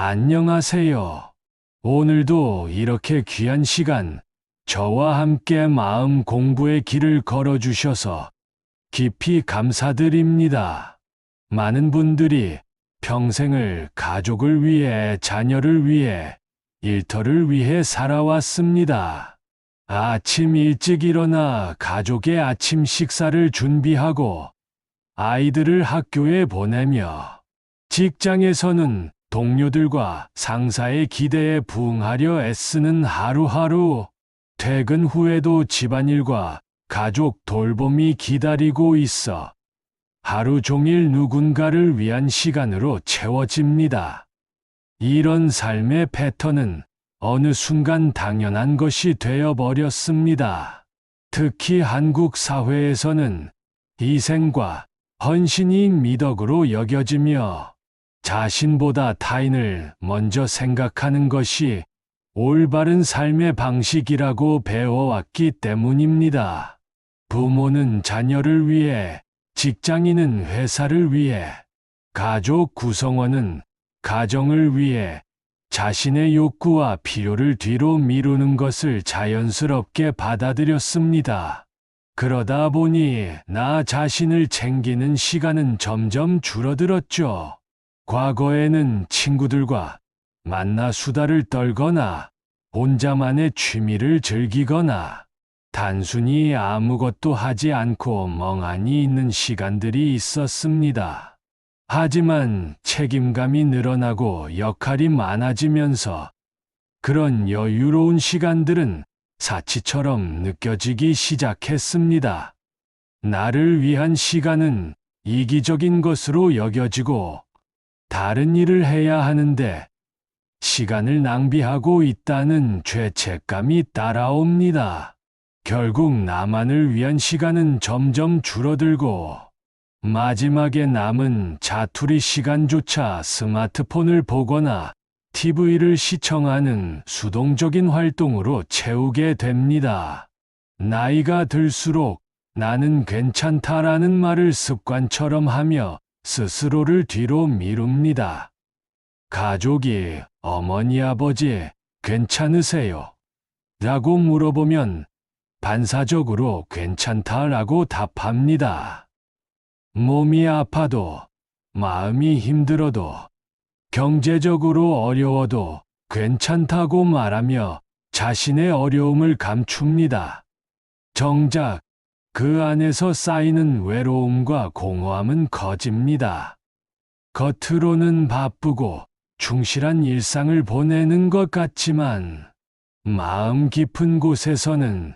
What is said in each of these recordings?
안녕하세요. 오늘도 이렇게 귀한 시간, 저와 함께 마음 공부의 길을 걸어주셔서 깊이 감사드립니다. 많은 분들이 평생을 가족을 위해, 자녀를 위해, 일터를 위해 살아왔습니다. 아침 일찍 일어나 가족의 아침 식사를 준비하고 아이들을 학교에 보내며 직장에서는 동료들과 상사의 기대에 부응하려 애쓰는 하루하루, 퇴근 후에도 집안일과 가족 돌봄이 기다리고 있어 하루 종일 누군가를 위한 시간으로 채워집니다. 이런 삶의 패턴은 어느 순간 당연한 것이 되어버렸습니다. 특히 한국 사회에서는 희생과 헌신이 미덕으로 여겨지며 자신보다 타인을 먼저 생각하는 것이 올바른 삶의 방식이라고 배워왔기 때문입니다. 부모는 자녀를 위해, 직장인은 회사를 위해, 가족 구성원은 가정을 위해 자신의 욕구와 필요를 뒤로 미루는 것을 자연스럽게 받아들였습니다. 그러다 보니 나 자신을 챙기는 시간은 점점 줄어들었죠. 과거에는 친구들과 만나 수다를 떨거나 혼자만의 취미를 즐기거나 단순히 아무것도 하지 않고 멍하니 있는 시간들이 있었습니다. 하지만 책임감이 늘어나고 역할이 많아지면서 그런 여유로운 시간들은 사치처럼 느껴지기 시작했습니다. 나를 위한 시간은 이기적인 것으로 여겨지고 다른 일을 해야 하는데 시간을 낭비하고 있다는 죄책감이 따라옵니다. 결국 나만을 위한 시간은 점점 줄어들고 마지막에 남은 자투리 시간조차 스마트폰을 보거나 TV를 시청하는 수동적인 활동으로 채우게 됩니다. 나이가 들수록 나는 괜찮다라는 말을 습관처럼 하며 스스로를 뒤로 미룹니다. 가족이 어머니, 아버지, 괜찮으세요? 라고 물어보면 반사적으로 괜찮다라고 답합니다. 몸이 아파도, 마음이 힘들어도, 경제적으로 어려워도 괜찮다고 말하며 자신의 어려움을 감춥니다. 정작 그 안에서 쌓이는 외로움과 공허함은 커집니다. 겉으로는 바쁘고 충실한 일상을 보내는 것 같지만 마음 깊은 곳에서는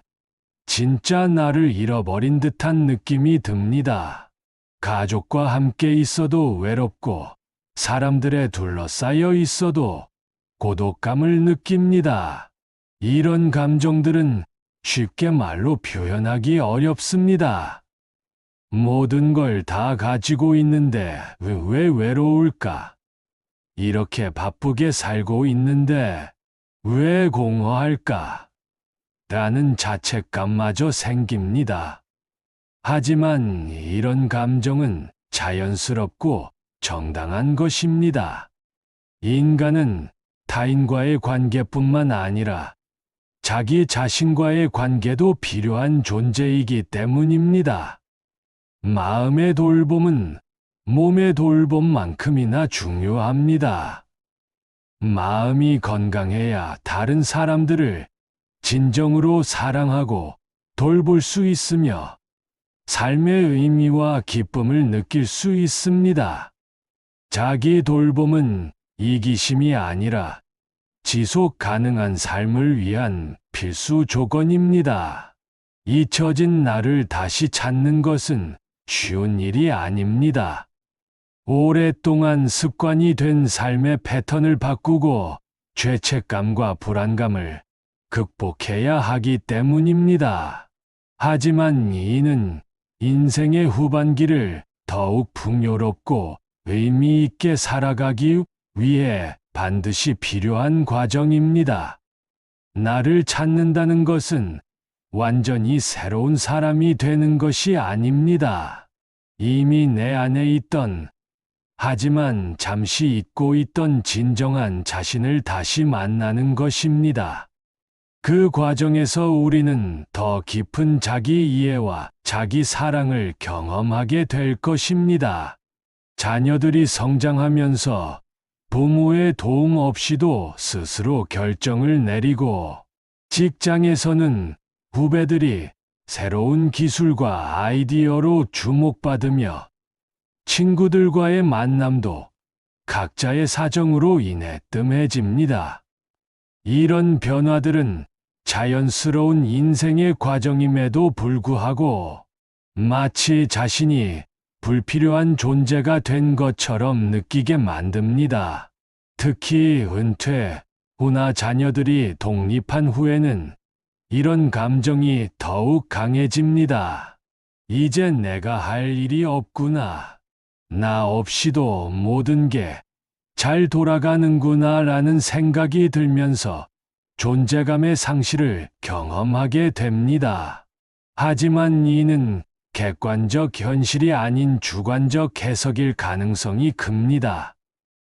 진짜 나를 잃어버린 듯한 느낌이 듭니다. 가족과 함께 있어도 외롭고 사람들에 둘러싸여 있어도 고독감을 느낍니다. 이런 감정들은 쉽게 말로 표현하기 어렵습니다. 모든 걸 다 가지고 있는데 왜 외로울까? 이렇게 바쁘게 살고 있는데 왜 공허할까? 라는 자책감마저 생깁니다. 하지만 이런 감정은 자연스럽고 정당한 것입니다. 인간은 타인과의 관계뿐만 아니라 자기 자신과의 관계도 필요한 존재이기 때문입니다. 마음의 돌봄은 몸의 돌봄만큼이나 중요합니다. 마음이 건강해야 다른 사람들을 진정으로 사랑하고 돌볼 수 있으며 삶의 의미와 기쁨을 느낄 수 있습니다. 자기 돌봄은 이기심이 아니라 지속 가능한 삶을 위한 필수 조건입니다. 잊혀진 나를 다시 찾는 것은 쉬운 일이 아닙니다. 오랫동안 습관이 된 삶의 패턴을 바꾸고 죄책감과 불안감을 극복해야 하기 때문입니다. 하지만 이는 인생의 후반기를 더욱 풍요롭고 의미 있게 살아가기 위해 반드시 필요한 과정입니다. 나를 찾는다는 것은 완전히 새로운 사람이 되는 것이 아닙니다. 이미 내 안에 있던 하지만 잠시 잊고 있던 진정한 자신을 다시 만나는 것입니다. 그 과정에서 우리는 더 깊은 자기 이해와 자기 사랑을 경험하게 될 것입니다. 자녀들이 성장하면서 부모의 도움 없이도 스스로 결정을 내리고, 직장에서는 후배들이 새로운 기술과 아이디어로 주목받으며, 친구들과의 만남도 각자의 사정으로 인해 뜸해집니다. 이런 변화들은 자연스러운 인생의 과정임에도 불구하고 마치 자신이 불필요한 존재가 된 것처럼 느끼게 만듭니다. 특히 은퇴 후나 자녀들이 독립한 후에는 이런 감정이 더욱 강해집니다. 이제 내가 할 일이 없구나. 나 없이도 모든 게 잘 돌아가는구나 라는 생각이 들면서 존재감의 상실을 경험하게 됩니다. 하지만 이는 객관적 현실이 아닌 주관적 해석일 가능성이 큽니다.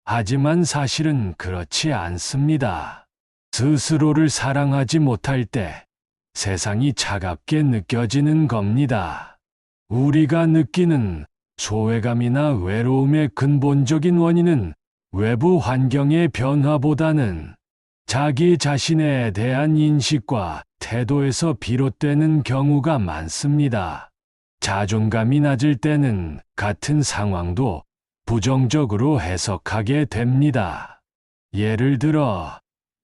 하지만 사실은 그렇지 않습니다. 스스로를 사랑하지 못할 때 세상이 차갑게 느껴지는 겁니다. 우리가 느끼는 소외감이나 외로움의 근본적인 원인은 외부 환경의 변화보다는 자기 자신에 대한 인식과 태도에서 비롯되는 경우가 많습니다. 자존감이 낮을 때는 같은 상황도 부정적으로 해석하게 됩니다. 예를 들어,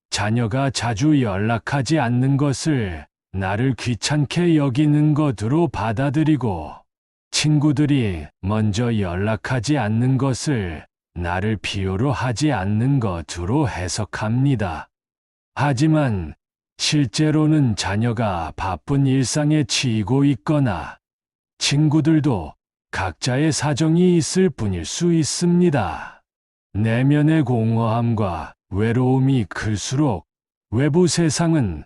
자녀가 자주 연락하지 않는 것을 나를 귀찮게 여기는 것으로 받아들이고, 친구들이 먼저 연락하지 않는 것을 나를 필요로 하지 않는 것으로 해석합니다. 하지만 실제로는 자녀가 바쁜 일상에 치이고 있거나 친구들도 각자의 사정이 있을 뿐일 수 있습니다. 내면의 공허함과 외로움이 클수록 외부 세상은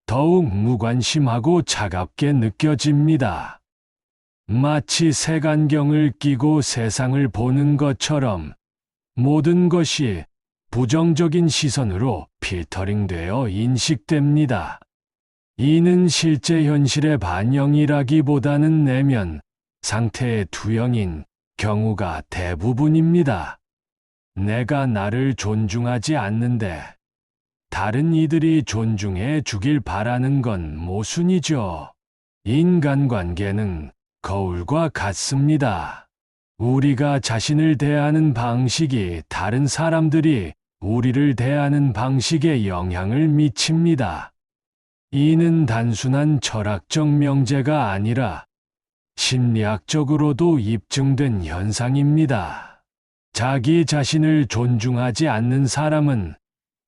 더욱 무관심하고 차갑게 느껴집니다. 마치 색안경을 끼고 세상을 보는 것처럼 모든 것이 부정적인 시선으로 필터링되어 인식됩니다. 이는 실제 현실의 반영이라기보다는 내면 상태의 투영인 경우가 대부분입니다. 내가 나를 존중하지 않는데 다른 이들이 존중해 주길 바라는 건 모순이죠. 인간관계는 거울과 같습니다. 우리가 자신을 대하는 방식이 다른 사람들이 우리를 대하는 방식에 영향을 미칩니다. 이는 단순한 철학적 명제가 아니라 심리학적으로도 입증된 현상입니다. 자기 자신을 존중하지 않는 사람은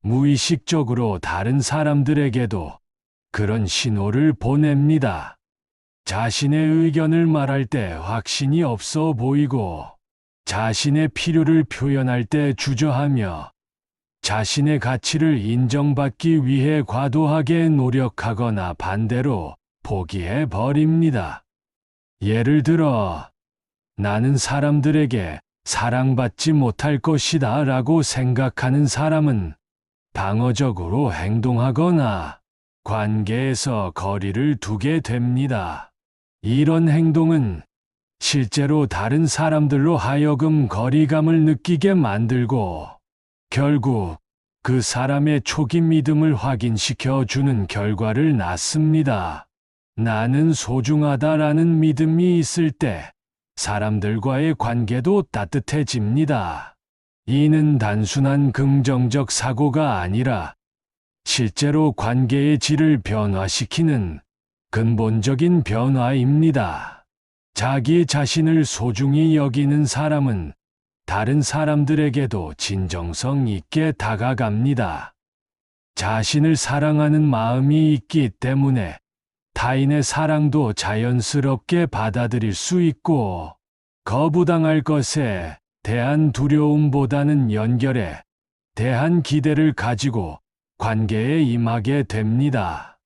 무의식적으로 다른 사람들에게도 그런 신호를 보냅니다. 자신의 의견을 말할 때 확신이 없어 보이고, 자신의 필요를 표현할 때 주저하며, 자신의 가치를 인정받기 위해 과도하게 노력하거나 반대로 포기해 버립니다. 예를 들어, 나는 사람들에게 사랑받지 못할 것이다 라고 생각하는 사람은 방어적으로 행동하거나 관계에서 거리를 두게 됩니다. 이런 행동은 실제로 다른 사람들로 하여금 거리감을 느끼게 만들고 결국 그 사람의 초기 믿음을 확인시켜 주는 결과를 낳습니다. 나는 소중하다라는 믿음이 있을 때 사람들과의 관계도 따뜻해집니다. 이는 단순한 긍정적 사고가 아니라 실제로 관계의 질을 변화시키는 근본적인 변화입니다. 자기 자신을 소중히 여기는 사람은 다른 사람들에게도 진정성 있게 다가갑니다. 자신을 사랑하는 마음이 있기 때문에 타인의 사랑도 자연스럽게 받아들일 수 있고, 거부당할 것에 대한 두려움보다는 연결에 대한 기대를 가지고 관계에 임하게 됩니다.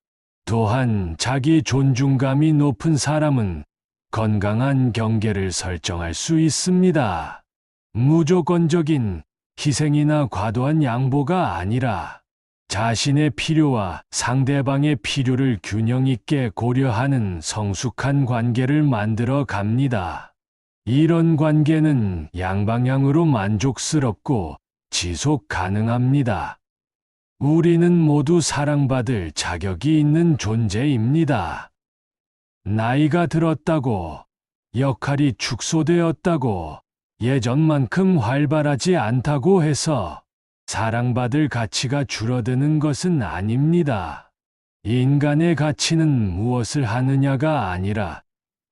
또한 자기 존중감이 높은 사람은 건강한 경계를 설정할 수 있습니다. 무조건적인 희생이나 과도한 양보가 아니라 자신의 필요와 상대방의 필요를 균형 있게 고려하는 성숙한 관계를 만들어 갑니다. 이런 관계는 양방향으로 만족스럽고 지속 가능합니다. 우리는 모두 사랑받을 자격이 있는 존재입니다. 나이가 들었다고, 역할이 축소되었다고, 예전만큼 활발하지 않다고 해서 사랑받을 가치가 줄어드는 것은 아닙니다. 인간의 가치는 무엇을 하느냐가 아니라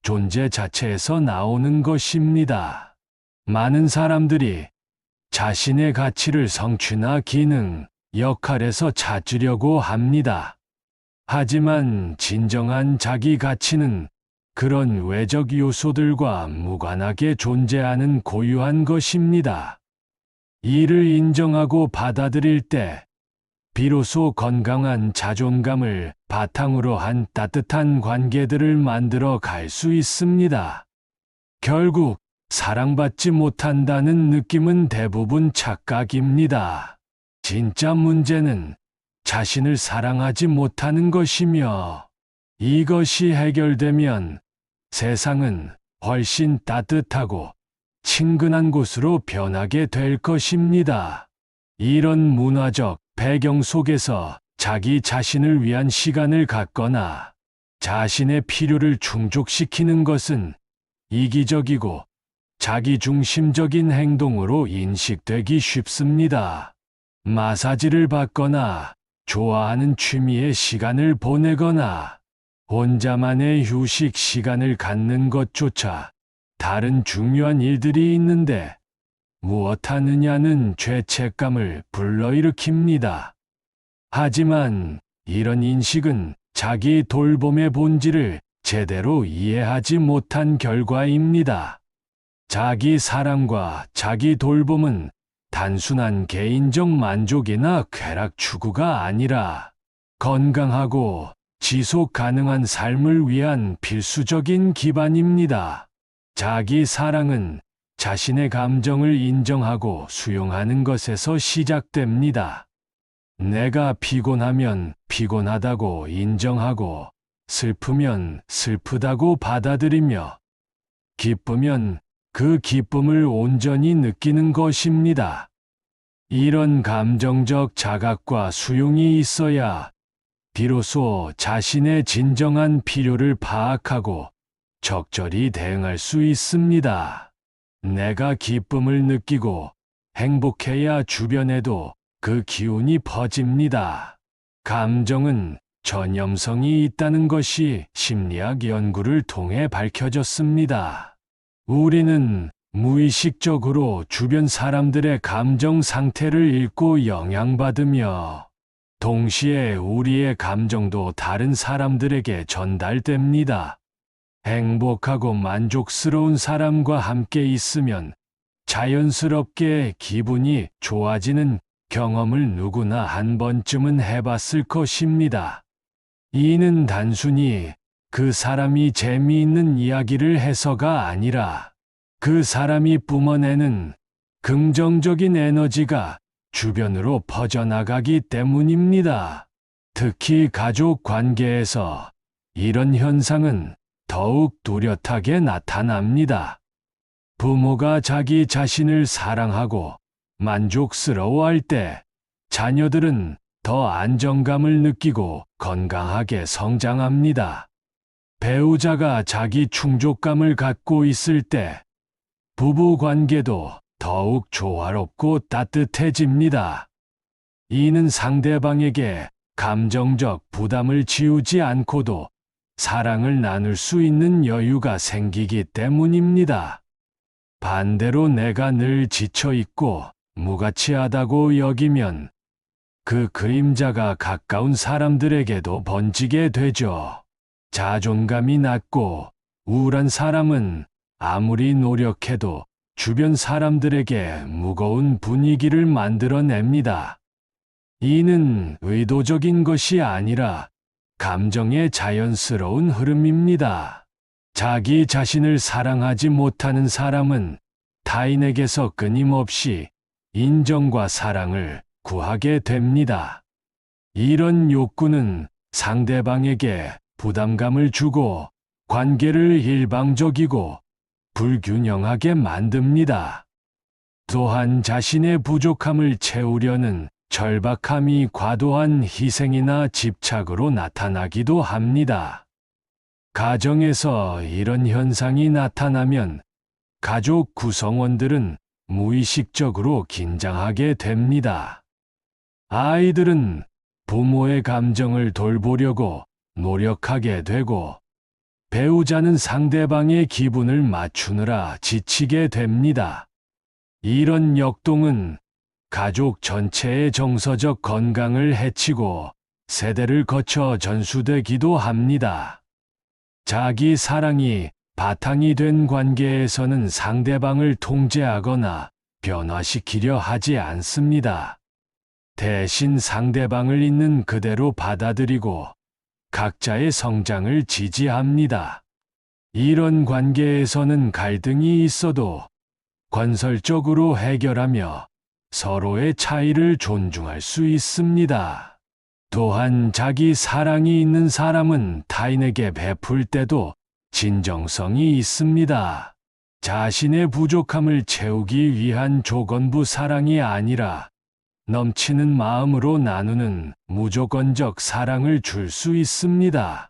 존재 자체에서 나오는 것입니다. 많은 사람들이 자신의 가치를 성취나 기능, 역할에서 찾으려고 합니다. 하지만 진정한 자기 가치는 그런 외적 요소들과 무관하게 존재하는 고유한 것입니다. 이를 인정하고 받아들일 때 비로소 건강한 자존감을 바탕으로 한 따뜻한 관계들을 만들어 갈 수 있습니다. 결국 사랑받지 못한다는 느낌은 대부분 착각입니다. 진짜 문제는 자신을 사랑하지 못하는 것이며, 이것이 해결되면 세상은 훨씬 따뜻하고 친근한 곳으로 변하게 될 것입니다. 이런 문화적 배경 속에서 자기 자신을 위한 시간을 갖거나 자신의 필요를 충족시키는 것은 이기적이고 자기중심적인 행동으로 인식되기 쉽습니다. 마사지를 받거나 좋아하는 취미에 시간을 보내거나 혼자만의 휴식 시간을 갖는 것조차 다른 중요한 일들이 있는데 무엇하느냐는 죄책감을 불러일으킵니다. 하지만 이런 인식은 자기 돌봄의 본질을 제대로 이해하지 못한 결과입니다. 자기 사랑과 자기 돌봄은 단순한 개인적 만족이나 쾌락 추구가 아니라 건강하고 지속 가능한 삶을 위한 필수적인 기반입니다. 자기 사랑은 자신의 감정을 인정하고 수용하는 것에서 시작됩니다. 내가 피곤하면 피곤하다고 인정하고, 슬프면 슬프다고 받아들이며, 기쁘면 그 기쁨을 온전히 느끼는 것입니다. 이런 감정적 자각과 수용이 있어야 비로소 자신의 진정한 필요를 파악하고 적절히 대응할 수 있습니다. 내가 기쁨을 느끼고 행복해야 주변에도 그 기운이 퍼집니다. 감정은 전염성이 있다는 것이 심리학 연구를 통해 밝혀졌습니다. 우리는 무의식적으로 주변 사람들의 감정 상태를 읽고 영향받으며, 동시에 우리의 감정도 다른 사람들에게 전달됩니다. 행복하고 만족스러운 사람과 함께 있으면 자연스럽게 기분이 좋아지는 경험을 누구나 한 번쯤은 해봤을 것입니다. 이는 단순히 그 사람이 재미있는 이야기를 해서가 아니라 그 사람이 뿜어내는 긍정적인 에너지가 주변으로 퍼져나가기 때문입니다. 특히 가족 관계에서 이런 현상은 더욱 뚜렷하게 나타납니다. 부모가 자기 자신을 사랑하고 만족스러워할 때 자녀들은 더 안정감을 느끼고 건강하게 성장합니다. 배우자가 자기 충족감을 갖고 있을 때 부부 관계도 더욱 조화롭고 따뜻해집니다. 이는 상대방에게 감정적 부담을 지우지 않고도 사랑을 나눌 수 있는 여유가 생기기 때문입니다. 반대로 내가 늘 지쳐있고 무가치하다고 여기면 그 그림자가 가까운 사람들에게도 번지게 되죠. 자존감이 낮고 우울한 사람은 아무리 노력해도 주변 사람들에게 무거운 분위기를 만들어냅니다. 이는 의도적인 것이 아니라 감정의 자연스러운 흐름입니다. 자기 자신을 사랑하지 못하는 사람은 타인에게서 끊임없이 인정과 사랑을 구하게 됩니다. 이런 욕구는 상대방에게 부담감을 주고 관계를 일방적이고 불균형하게 만듭니다. 또한 자신의 부족함을 채우려는 절박함이 과도한 희생이나 집착으로 나타나기도 합니다. 가정에서 이런 현상이 나타나면 가족 구성원들은 무의식적으로 긴장하게 됩니다. 아이들은 부모의 감정을 돌보려고 노력하게 되고, 배우자는 상대방의 기분을 맞추느라 지치게 됩니다. 이런 역동은 가족 전체의 정서적 건강을 해치고 세대를 거쳐 전수되기도 합니다. 자기 사랑이 바탕이 된 관계에서는 상대방을 통제하거나 변화시키려 하지 않습니다. 대신 상대방을 있는 그대로 받아들이고 각자의 성장을 지지합니다. 이런 관계에서는 갈등이 있어도 건설적으로 해결하며 서로의 차이를 존중할 수 있습니다. 또한 자기 사랑이 있는 사람은 타인에게 베풀 때도 진정성이 있습니다. 자신의 부족함을 채우기 위한 조건부 사랑이 아니라 넘치는 마음으로 나누는 무조건적 사랑을 줄 수 있습니다.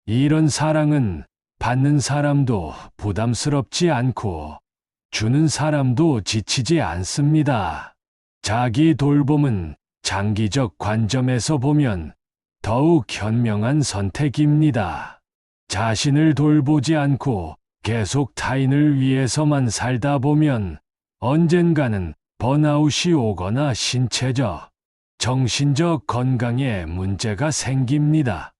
이런 사랑은 받는 사람도 부담스럽지 않고 주는 사람도 지치지 않습니다. 자기 돌봄은 장기적 관점에서 보면 더욱 현명한 선택입니다. 자신을 돌보지 않고 계속 타인을 위해서만 살다 보면 언젠가는 번아웃이 오거나 신체적, 정신적 건강에 문제가 생깁니다.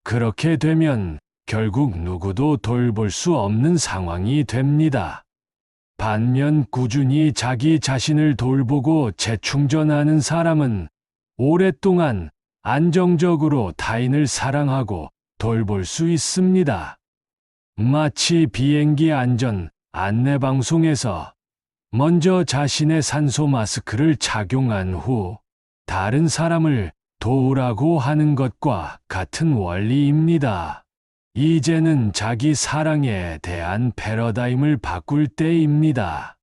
그렇게 되면 결국 누구도 돌볼 수 없는 상황이 됩니다. 반면 꾸준히 자기 자신을 돌보고 재충전하는 사람은 오랫동안 안정적으로 타인을 사랑하고 돌볼 수 있습니다. 마치 비행기 안전 안내방송에서 먼저 자신의 산소 마스크를 착용한 후 다른 사람을 도우라고 하는 것과 같은 원리입니다. 이제는 자기 사랑에 대한 패러다임을 바꿀 때입니다.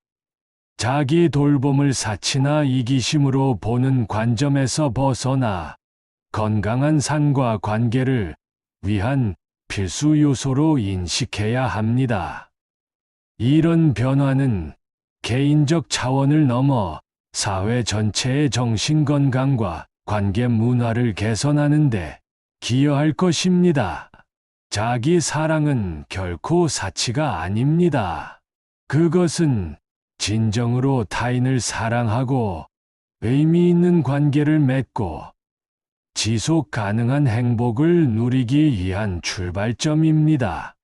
자기 돌봄을 사치나 이기심으로 보는 관점에서 벗어나 건강한 삶과 관계를 위한 필수 요소로 인식해야 합니다. 이런 변화는 개인적 차원을 넘어 사회 전체의 정신 건강과 관계 문화를 개선하는 데 기여할 것입니다. 자기 사랑은 결코 사치가 아닙니다. 그것은 진정으로 타인을 사랑하고 의미 있는 관계를 맺고 지속 가능한 행복을 누리기 위한 출발점입니다.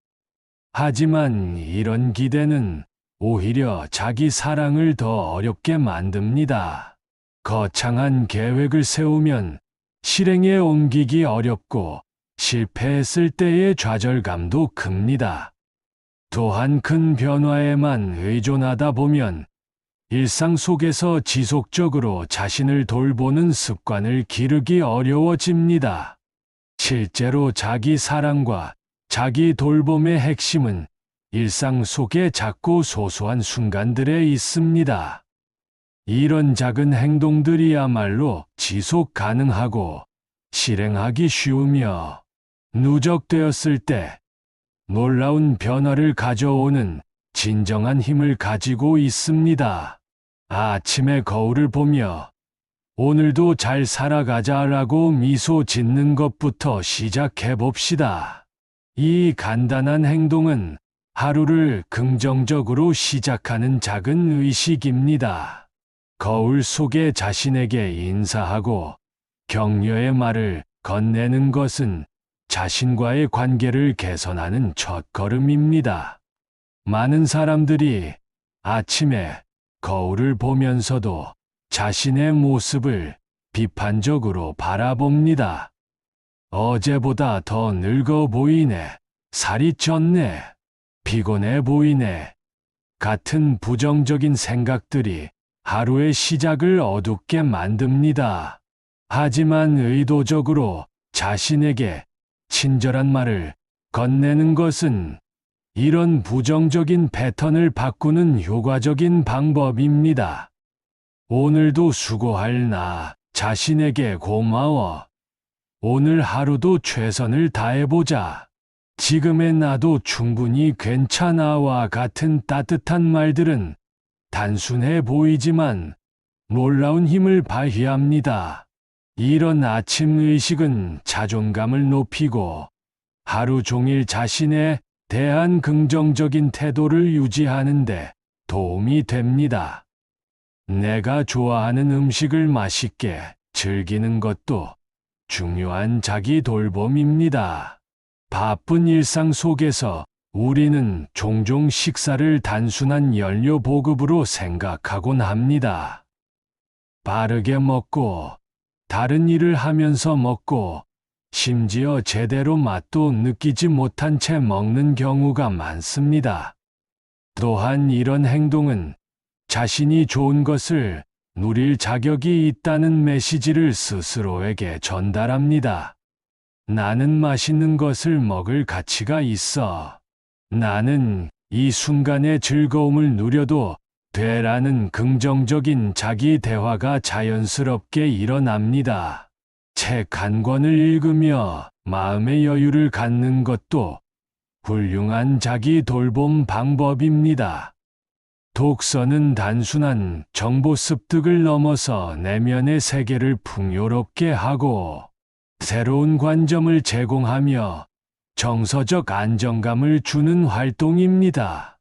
하지만 이런 기대는 오히려 자기 사랑을 더 어렵게 만듭니다. 거창한 계획을 세우면 실행에 옮기기 어렵고 실패했을 때의 좌절감도 큽니다. 또한 큰 변화에만 의존하다 보면 일상 속에서 지속적으로 자신을 돌보는 습관을 기르기 어려워집니다. 실제로 자기 사랑과 자기 돌봄의 핵심은 일상 속의 작고 소소한 순간들에 있습니다. 이런 작은 행동들이야말로 지속 가능하고 실행하기 쉬우며 누적되었을 때 놀라운 변화를 가져오는 진정한 힘을 가지고 있습니다. 아침에 거울을 보며 오늘도 잘 살아가자라고 미소 짓는 것부터 시작해 봅시다. 이 간단한 행동은 하루를 긍정적으로 시작하는 작은 의식입니다. 거울 속에 자신에게 인사하고 격려의 말을 건네는 것은 자신과의 관계를 개선하는 첫걸음입니다. 많은 사람들이 아침에 거울을 보면서도 자신의 모습을 비판적으로 바라봅니다. 어제보다 더 늙어 보이네. 살이 쪘네. 피곤해 보이네. 같은 부정적인 생각들이 하루의 시작을 어둡게 만듭니다. 하지만 의도적으로 자신에게 친절한 말을 건네는 것은 이런 부정적인 패턴을 바꾸는 효과적인 방법입니다. 오늘도 수고할 나 자신에게 고마워. 오늘 하루도 최선을 다해보자. 지금의 나도 충분히 괜찮아와 같은 따뜻한 말들은 단순해 보이지만 놀라운 힘을 발휘합니다. 이런 아침 의식은 자존감을 높이고 하루 종일 자신에 대한 긍정적인 태도를 유지하는 데 도움이 됩니다. 내가 좋아하는 음식을 맛있게 즐기는 것도 중요한 자기 돌봄입니다. 바쁜 일상 속에서 우리는 종종 식사를 단순한 연료 보급으로 생각하곤 합니다. 빠르게 먹고, 다른 일을 하면서 먹고, 심지어 제대로 맛도 느끼지 못한 채 먹는 경우가 많습니다. 또한 이런 행동은 자신이 좋은 것을 누릴 자격이 있다는 메시지를 스스로에게 전달합니다. 나는 맛있는 것을 먹을 가치가 있어. 나는 이 순간의 즐거움을 누려도 돼라는 긍정적인 자기 대화가 자연스럽게 일어납니다. 책 한 권을 읽으며 마음의 여유를 갖는 것도 훌륭한 자기 돌봄 방법입니다. 독서는 단순한 정보 습득을 넘어서 내면의 세계를 풍요롭게 하고 새로운 관점을 제공하며 정서적 안정감을 주는 활동입니다.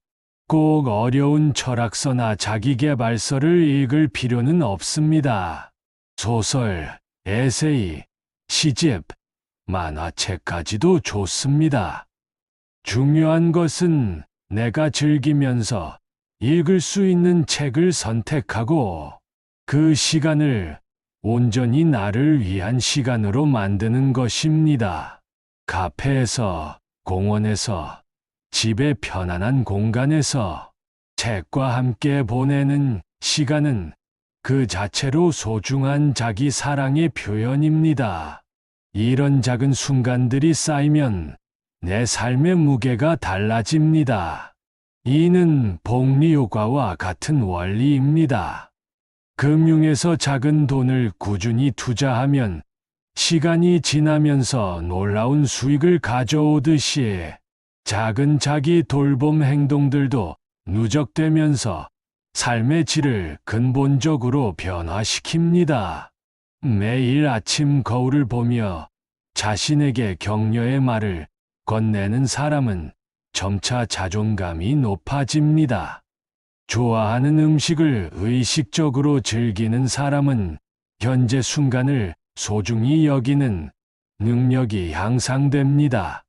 꼭 어려운 철학서나 자기계발서를 읽을 필요는 없습니다. 소설, 에세이, 시집, 만화책까지도 좋습니다. 중요한 것은 내가 즐기면서 읽을 수 있는 책을 선택하고 그 시간을 온전히 나를 위한 시간으로 만드는 것입니다. 카페에서, 공원에서, 집의 편안한 공간에서 책과 함께 보내는 시간은 그 자체로 소중한 자기 사랑의 표현입니다. 이런 작은 순간들이 쌓이면 내 삶의 무게가 달라집니다. 이는 복리효과와 같은 원리입니다. 금융에서 작은 돈을 꾸준히 투자하면 시간이 지나면서 놀라운 수익을 가져오듯이 작은 자기 돌봄 행동들도 누적되면서 삶의 질을 근본적으로 변화시킵니다. 매일 아침 거울을 보며 자신에게 격려의 말을 건네는 사람은 점차 자존감이 높아집니다. 좋아하는 음식을 의식적으로 즐기는 사람은 현재 순간을 소중히 여기는 능력이 향상됩니다.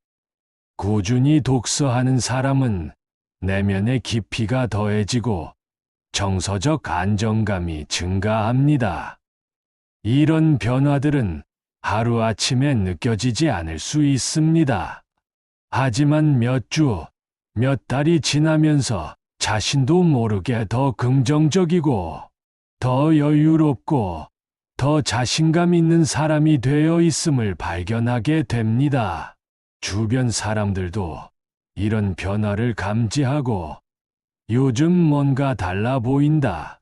꾸준히 독서하는 사람은 내면의 깊이가 더해지고 정서적 안정감이 증가합니다. 이런 변화들은 하루아침에 느껴지지 않을 수 있습니다. 하지만 몇 주, 몇 달이 지나면서 자신도 모르게 더 긍정적이고, 더 여유롭고, 더 자신감 있는 사람이 되어 있음을 발견하게 됩니다. 주변 사람들도 이런 변화를 감지하고, 요즘 뭔가 달라 보인다,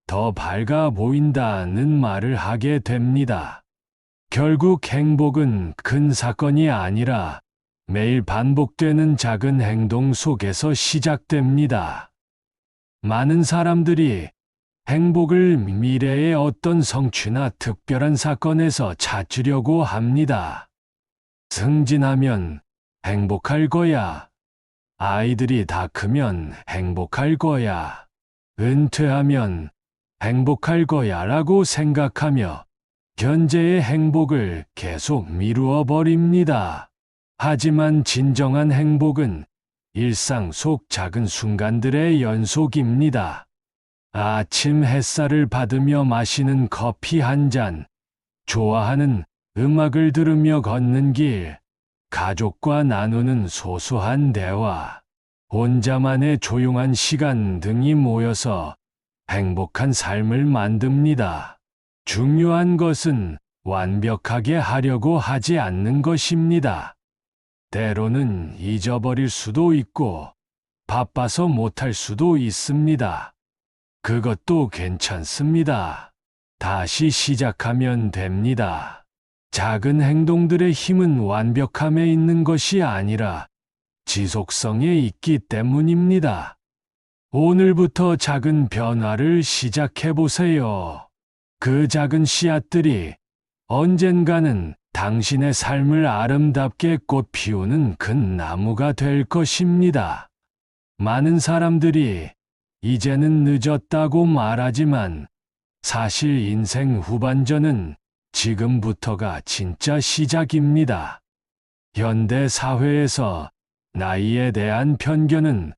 더 밝아 보인다는 말을 하게 됩니다. 결국 행복은 큰 사건이 아니라 매일 반복되는 작은 행동 속에서 시작됩니다. 많은 사람들이 행복을 미래의 어떤 성취나 특별한 사건에서 찾으려고 합니다. 승진하면 행복할 거야. 아이들이 다 크면 행복할 거야. 은퇴하면 행복할 거야 라고 생각하며 현재의 행복을 계속 미루어 버립니다. 하지만 진정한 행복은 일상 속 작은 순간들의 연속입니다. 아침 햇살을 받으며 마시는 커피 한 잔, 좋아하는 음악을 들으며 걷는 길, 가족과 나누는 소소한 대화, 혼자만의 조용한 시간 등이 모여서 행복한 삶을 만듭니다. 중요한 것은 완벽하게 하려고 하지 않는 것입니다. 때로는 잊어버릴 수도 있고 바빠서 못할 수도 있습니다. 그것도 괜찮습니다. 다시 시작하면 됩니다. 작은 행동들의 힘은 완벽함에 있는 것이 아니라 지속성에 있기 때문입니다. 오늘부터 작은 변화를 시작해 보세요. 그 작은 씨앗들이 언젠가는 당신의 삶을 아름답게 꽃 피우는 큰 나무가 될 것입니다. 많은 사람들이 이제는 늦었다고 말하지만 사실 인생 후반전은 지금부터가 진짜 시작입니다. 현대 사회에서 나이에 대한 편견은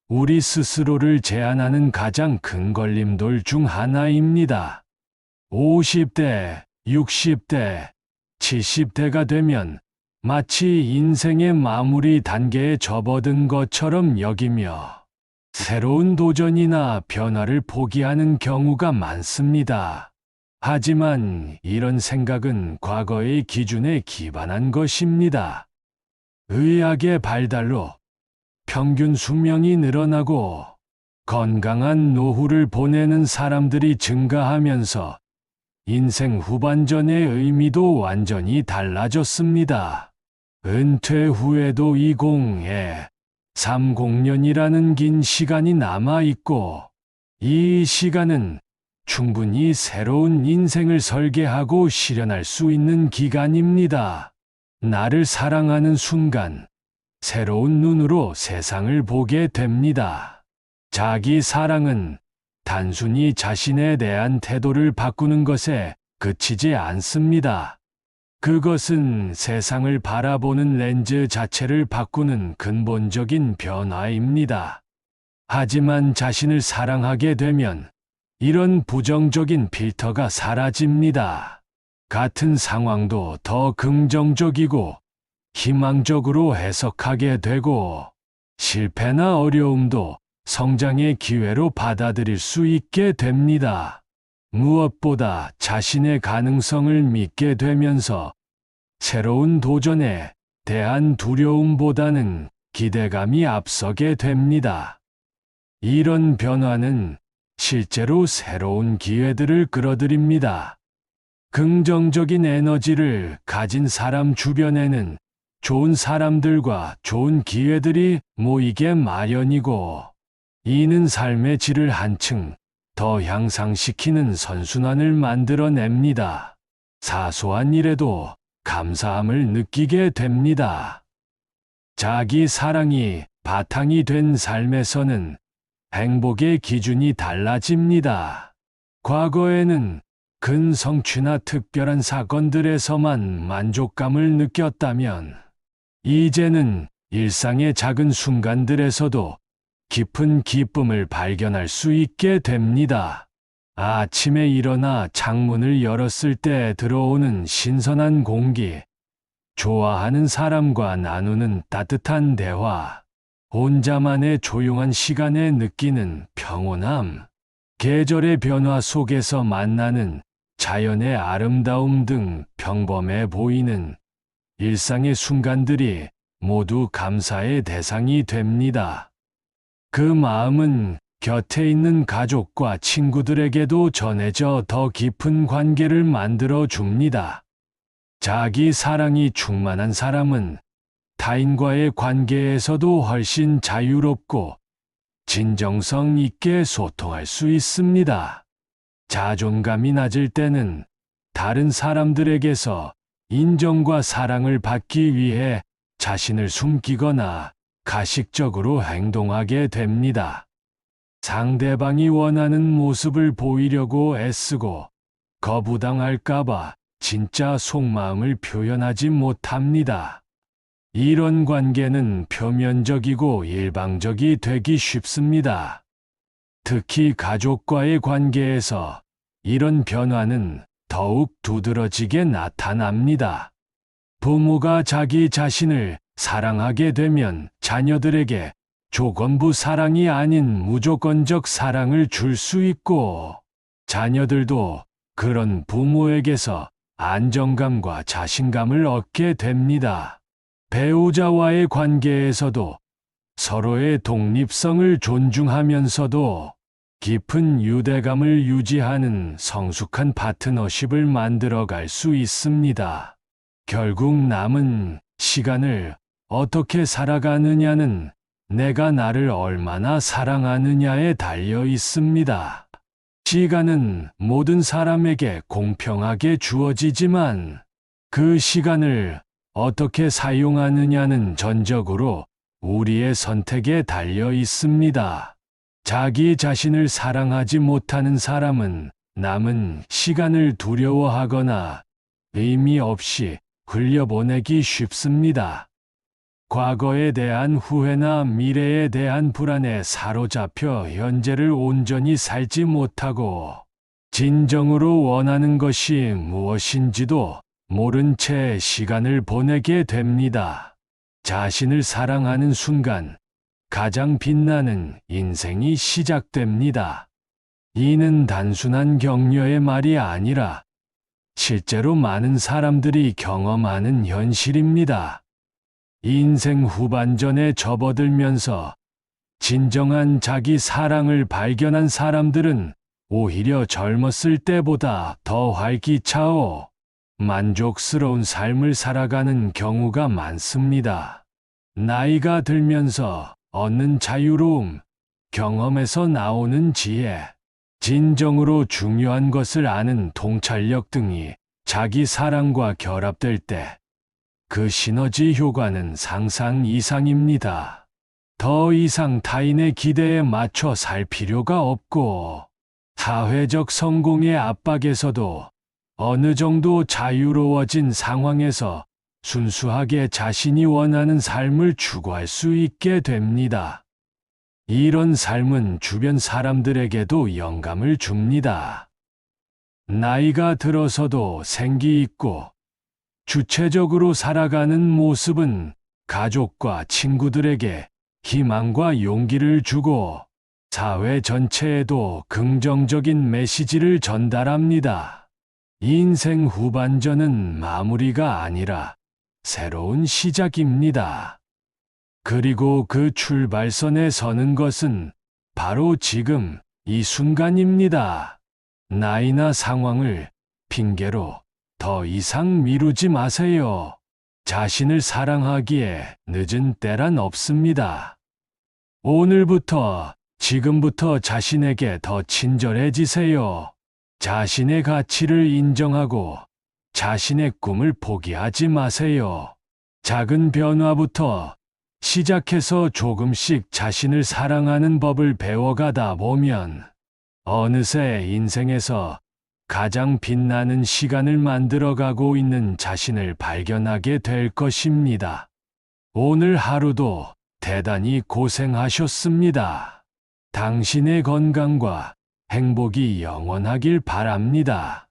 우리 스스로를 제한하는 가장 큰 걸림돌 중 하나입니다. 50대, 60대, 70대가 되면 마치 인생의 마무리 단계에 접어든 것처럼 여기며 새로운 도전이나 변화를 포기하는 경우가 많습니다. 하지만 이런 생각은 과거의 기준에 기반한 것입니다. 의학의 발달로 평균 수명이 늘어나고 건강한 노후를 보내는 사람들이 증가하면서 인생 후반전의 의미도 완전히 달라졌습니다. 은퇴 후에도 20에 30년이라는 긴 시간이 남아있고 이 시간은 충분히 새로운 인생을 설계하고 실현할 수 있는 기간입니다. 나를 사랑하는 순간 새로운 눈으로 세상을 보게 됩니다. 자기 사랑은 단순히 자신에 대한 태도를 바꾸는 것에 그치지 않습니다. 그것은 세상을 바라보는 렌즈 자체를 바꾸는 근본적인 변화입니다. 하지만 자신을 사랑하게 되면 이런 부정적인 필터가 사라집니다. 같은 상황도 더 긍정적이고 희망적으로 해석하게 되고 실패나 어려움도 성장의 기회로 받아들일 수 있게 됩니다. 무엇보다 자신의 가능성을 믿게 되면서 새로운 도전에 대한 두려움보다는 기대감이 앞서게 됩니다. 이런 변화는 실제로 새로운 기회들을 끌어들입니다. 긍정적인 에너지를 가진 사람 주변에는 좋은 사람들과 좋은 기회들이 모이게 마련이고, 이는 삶의 질을 한층 더 향상시키는 선순환을 만들어냅니다. 사소한 일에도 감사함을 느끼게 됩니다. 자기 사랑이 바탕이 된 삶에서는 행복의 기준이 달라집니다. 과거에는 큰 성취나 특별한 사건들에서만 만족감을 느꼈다면, 이제는 일상의 작은 순간들에서도 깊은 기쁨을 발견할 수 있게 됩니다. 아침에 일어나 창문을 열었을 때 들어오는 신선한 공기, 좋아하는 사람과 나누는 따뜻한 대화, 혼자만의 조용한 시간에 느끼는 평온함, 계절의 변화 속에서 만나는 자연의 아름다움 등 평범해 보이는 일상의 순간들이 모두 감사의 대상이 됩니다. 그 마음은 곁에 있는 가족과 친구들에게도 전해져 더 깊은 관계를 만들어 줍니다. 자기 사랑이 충만한 사람은 타인과의 관계에서도 훨씬 자유롭고 진정성 있게 소통할 수 있습니다. 자존감이 낮을 때는 다른 사람들에게서 인정과 사랑을 받기 위해 자신을 숨기거나 가식적으로 행동하게 됩니다. 상대방이 원하는 모습을 보이려고 애쓰고 거부당할까봐 진짜 속마음을 표현하지 못합니다. 이런 관계는 표면적이고 일방적이 되기 쉽습니다. 특히 가족과의 관계에서 이런 변화는 더욱 두드러지게 나타납니다. 부모가 자기 자신을 사랑하게 되면 자녀들에게 조건부 사랑이 아닌 무조건적 사랑을 줄 수 있고, 자녀들도 그런 부모에게서 안정감과 자신감을 얻게 됩니다. 배우자와의 관계에서도 서로의 독립성을 존중하면서도 깊은 유대감을 유지하는 성숙한 파트너십을 만들어갈 수 있습니다. 결국 남은 시간을 어떻게 살아가느냐는 내가 나를 얼마나 사랑하느냐에 달려 있습니다. 시간은 모든 사람에게 공평하게 주어지지만 그 시간을 어떻게 사용하느냐는 전적으로 우리의 선택에 달려 있습니다. 자기 자신을 사랑하지 못하는 사람은 남은 시간을 두려워하거나 의미 없이 흘려보내기 쉽습니다. 과거에 대한 후회나 미래에 대한 불안에 사로잡혀 현재를 온전히 살지 못하고 진정으로 원하는 것이 무엇인지도 모른 채 시간을 보내게 됩니다. 자신을 사랑하는 순간 가장 빛나는 인생이 시작됩니다. 이는 단순한 격려의 말이 아니라 실제로 많은 사람들이 경험하는 현실입니다. 인생 후반전에 접어들면서 진정한 자기 사랑을 발견한 사람들은 오히려 젊었을 때보다 더 활기차고 만족스러운 삶을 살아가는 경우가 많습니다. 나이가 들면서 얻는 자유로움, 경험에서 나오는 지혜, 진정으로 중요한 것을 아는 통찰력 등이 자기 사랑과 결합될 때 그 시너지 효과는 상상 이상입니다. 더 이상 타인의 기대에 맞춰 살 필요가 없고 사회적 성공의 압박에서도 어느 정도 자유로워진 상황에서 순수하게 자신이 원하는 삶을 추구할 수 있게 됩니다. 이런 삶은 주변 사람들에게도 영감을 줍니다. 나이가 들어서도 생기 있고 주체적으로 살아가는 모습은 가족과 친구들에게 희망과 용기를 주고 사회 전체에도 긍정적인 메시지를 전달합니다. 인생 후반전은 마무리가 아니라 새로운 시작입니다. 그리고 그 출발선에 서는 것은 바로 지금 이 순간입니다. 나이나 상황을 핑계로 더 이상 미루지 마세요. 자신을 사랑하기에 늦은 때란 없습니다. 오늘부터, 지금부터 자신에게 더 친절해지세요. 자신의 가치를 인정하고 자신의 꿈을 포기하지 마세요. 작은 변화부터 시작해서 조금씩 자신을 사랑하는 법을 배워가다 보면 어느새 인생에서 가장 빛나는 시간을 만들어가고 있는 자신을 발견하게 될 것입니다. 오늘 하루도 대단히 고생하셨습니다. 당신의 건강과 행복이 영원하길 바랍니다.